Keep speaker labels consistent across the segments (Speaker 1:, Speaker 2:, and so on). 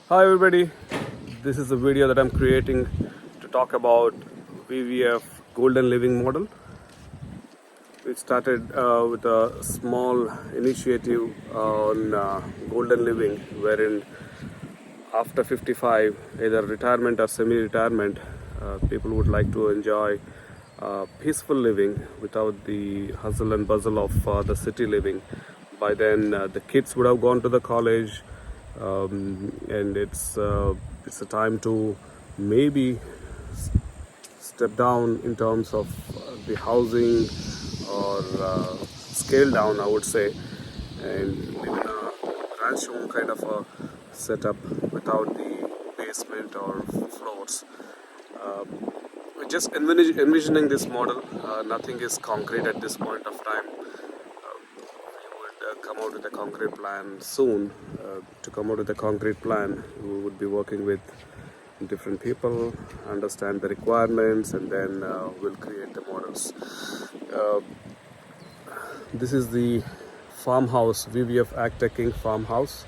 Speaker 1: Hi everybody, this is a video that I'm creating to talk about VVF Golden Living Model. We started with a small initiative on Golden Living, wherein after 55, either retirement or semi-retirement, people would like to enjoy peaceful living without the hustle and bustle of the city living. By then, the kids would have gone to the college, and it's a time to maybe step down in terms of the housing or scale down, I would say, and live in a ranch home kind of a setup without the basement or floors. We're just envisioning this model. Nothing is concrete at this point of time. We would come out with a concrete plan soon. To come out with a concrete plan, we would be working with different people, understand the requirements, and then we'll create the models. Uh, this is the farmhouse, VVF King farmhouse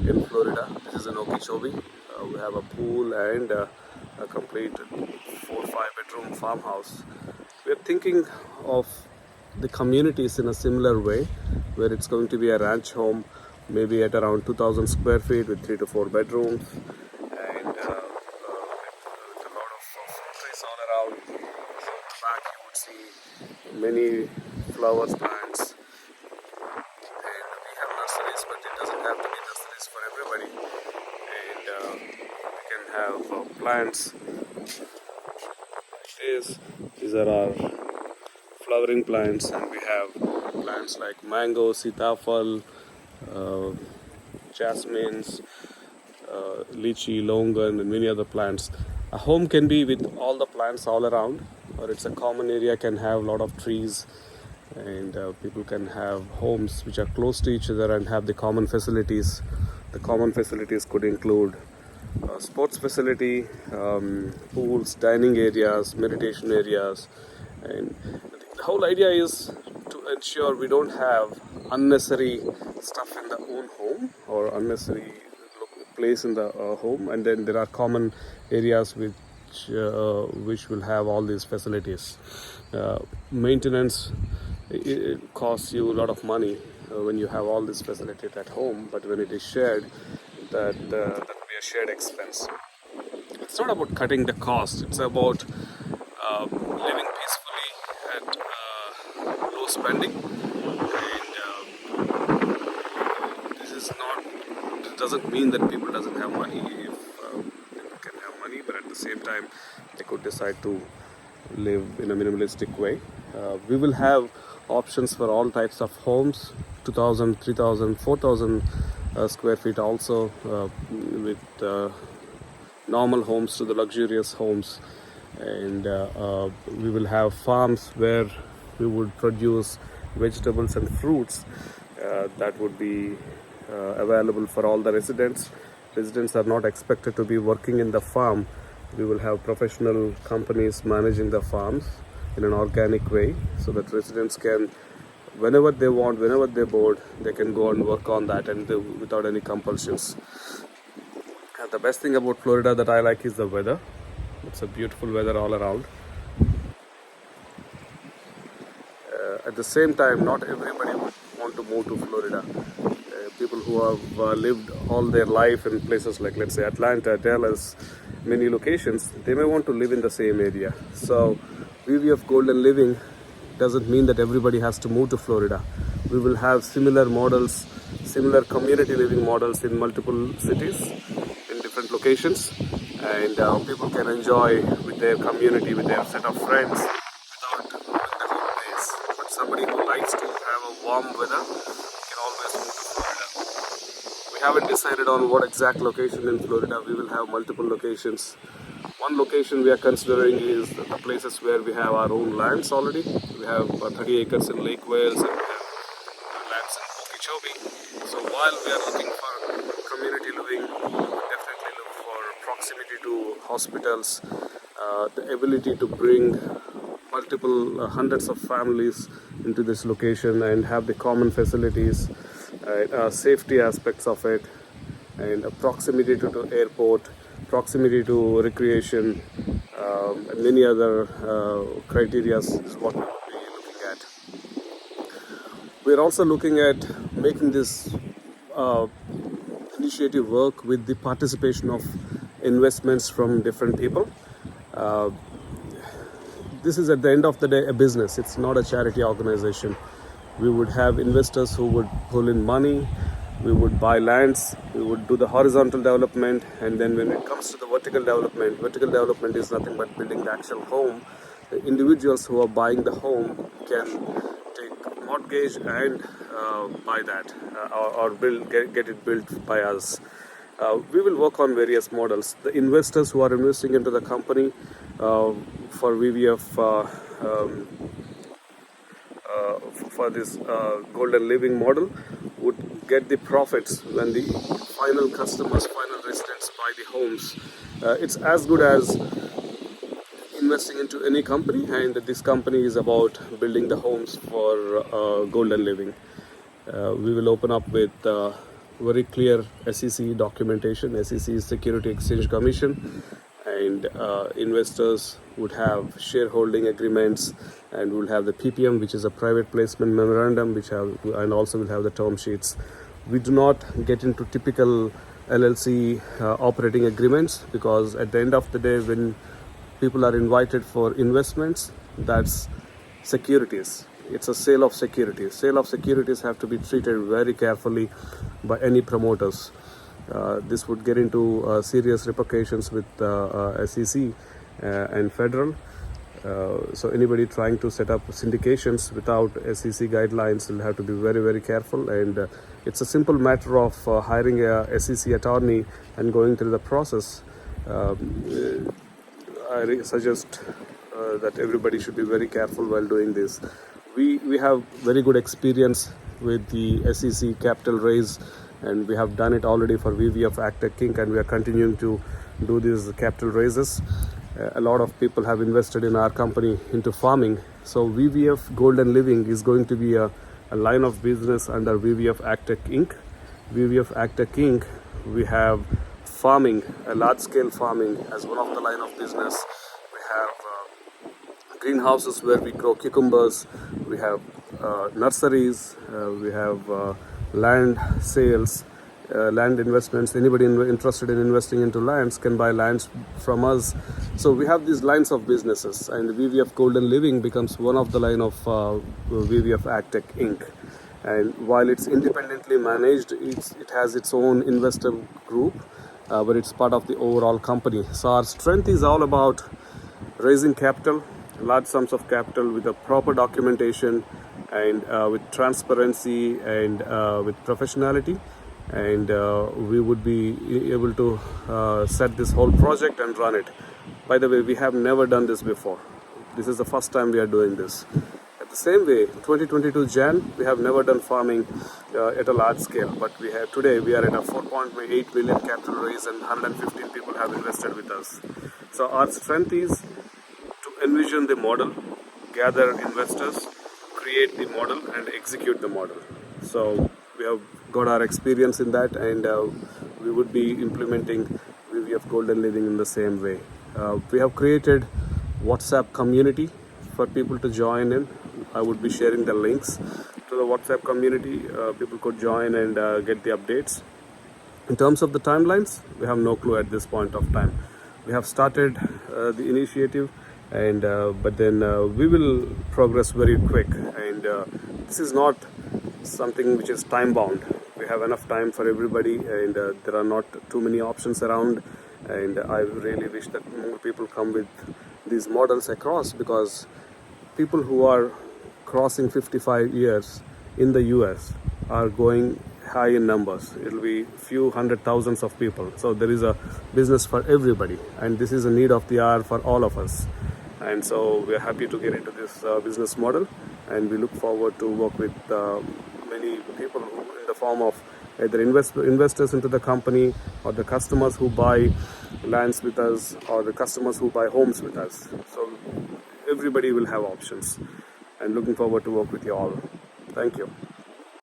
Speaker 1: in Florida. This is in Okeechobee. We have a pool and a complete 4 or 5 bedroom farmhouse. We are thinking of the communities in a similar way, where it's going to be a ranch home, maybe at around 2,000 square feet with 3 to 4 bedrooms, and with a lot of trees all around. So at the back you would see many flowers, plants, and we have nurseries, but it doesn't have to be nurseries for everybody. And we can have plants like this. These are our flowering plants, and we have plants like mango, sitafal, uh, jasmines, lychee, longan, and many other plants. A home can be with all the plants all around, or it's a common area can have a lot of trees, and people can have homes which are close to each other and have the common facilities. The common facilities could include sports facility, pools, dining areas, meditation areas, and the whole idea is to ensure we don't have unnecessary stuff in the own home or unnecessary place in the home, and then there are common areas which will have all these facilities. Maintenance, it costs you a lot of money when you have all these facilities at home, but when it is shared, that will be a shared expense. It's not about cutting the cost, it's about living peacefully at low spending. And this is not, it doesn't mean that people doesn't have money. If people can have money, but at the same time they could decide to live in a minimalistic way. We will have options for all types of homes, 2,000, 3,000, 4,000 square feet also, with normal homes to the luxurious homes. And we will have farms where we would produce vegetables and fruits that would be available for all the residents. Residents are not expected to be working in the farm. We will have professional companies managing the farms in an organic way, so that residents can, whenever they want, whenever they're bored, they can go and work on that, and without any compulsions. And the best thing about Florida that I like is the weather. It's a beautiful weather all around. At the same time, not everybody would want to move to Florida. People who have lived all their life in places like, let's say, Atlanta, Dallas, many locations, they may want to live in the same area. So beauty of Golden Living doesn't mean that everybody has to move to Florida. We will have similar models, similar community living models in multiple cities, in different locations, and people can enjoy with their community, with their set of friends, without moving the whole place. But somebody who likes to have a warm weather can always move to Florida. We haven't decided on what exact location in Florida. We will have multiple locations. One location we are considering is the places where we have our own lands already. We have 30 acres in Lake Wales, and we have lands in Okeechobee. So while we are looking for community living, definitely look for proximity to hospitals, the ability to bring multiple hundreds of families into this location and have the common facilities, safety aspects of it, and proximity to airport, proximity to recreation, and many other criteria is what we will be looking at. We're also looking at making this initiative work with the participation of investments from different people. This is at the end of the day a business, it's not a charity organization. We would have investors who would pull in money, we would buy lands, we would do the horizontal development, and then when it comes to the vertical development is nothing but building the actual home. The individuals who are buying the home can take mortgage and buy that or get it built by us. We will work on various models. The investors who are investing into the company for VVF for this golden living model would get the profits when the final customers, final residents buy the homes. It's as good as investing into any company, and this company is about building the homes for golden living. We will open up with very clear SEC documentation. SEC is Security Exchange Commission, and investors would have shareholding agreements, and we'll have the PPM, which is a private placement memorandum, and also will have the term sheets. We do not get into typical LLC operating agreements, because at the end of the day, when people are invited for investments, that's securities. It's a sale of securities. Sale of securities have to be treated very carefully by any promoters. This would get into serious repercussions with SEC and federal. So anybody trying to set up syndications without SEC guidelines will have to be very, very careful. And it's a simple matter of hiring a SEC attorney and going through the process. I suggest that everybody should be very careful while doing this. We have very good experience with the SEC capital raise, and we have done it already for VVF Actec Inc., and we are continuing to do these capital raises. A lot of people have invested in our company into farming. So VVF Golden Living is going to be a line of business under VVF Actec Inc. VVF Actec Inc. We have farming, a large-scale farming as one of the line of business. We have greenhouses where we grow cucumbers. We have nurseries. We have land sales, land investments. Anybody interested in investing into lands can buy lands from us. So we have these lines of businesses, and VVF Golden Living becomes one of the line of VVF Actec Inc. And while it's independently managed, it has its own investor group, but it's part of the overall company. So our strength is all about raising capital, large sums of capital with a proper documentation, and with transparency, and with professionality, and we would be able to set this whole project and run it. By the way, we have never done this before. This is the first time we are doing this. At the same way, 2022 Jan, we have never done farming at a large scale, but today we are at a 4.8 million capital raise, and 115 people have invested with us. So our strength is to envision the model, gather investors, create the model, and execute the model. So we have got our experience in that, and we would be implementing VVF Golden Living in the same way. We have created WhatsApp community for people to join in. I would be sharing the links to the WhatsApp community. People could join and get the updates. In terms of the timelines, we have no clue at this point of time. We have started the initiative, and but then we will progress very quick, and this is not something which is time bound. We have enough time for everybody, and there are not too many options around, and I really wish that more people come with these models across, because people who are crossing 55 years in the US are going high in numbers. It will be few hundred thousands of people. So there is a business for everybody, and this is a need of the hour for all of us. And so we are happy to get into this business model, and we look forward to work with many people in the form of either investors into the company, or the customers who buy lands with us, or the customers who buy homes with us. So everybody will have options, and looking forward to work with you all. Thank you.